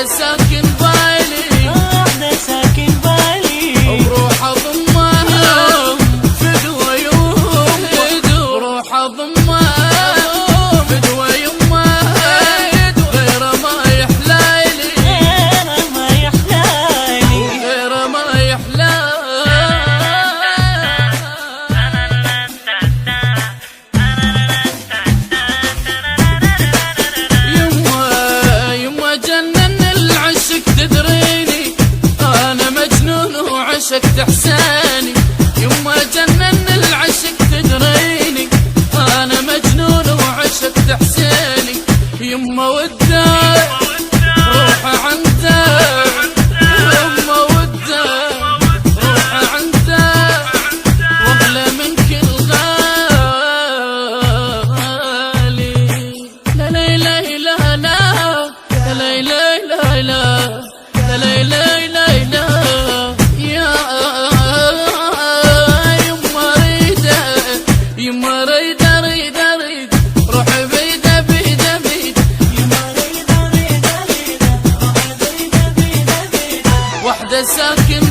ساكن بالي واحدة ساكن بالي وروح اضمها فدوى يمها وروح اضمها فدوى يمها غير ما يحلالي غير ما يحلالي غير ما يحلالي يما جنن العشق تدريني انا مجنون وعشقت احساني يما جنن العشق تدريني انا مجنون وعشقت احساني يما وداي روح عندك يما وداي روح عندك واغلى من كل غالي لا لا لا لا لا لا لا لا لا لا لا لا لا يا يما ريدة يما ريدة ريدة ريدة روح بيدة بيدة بيدة يما ريدة ريدة ريدة روح بيدة بيدة بيدة وحدة ساكن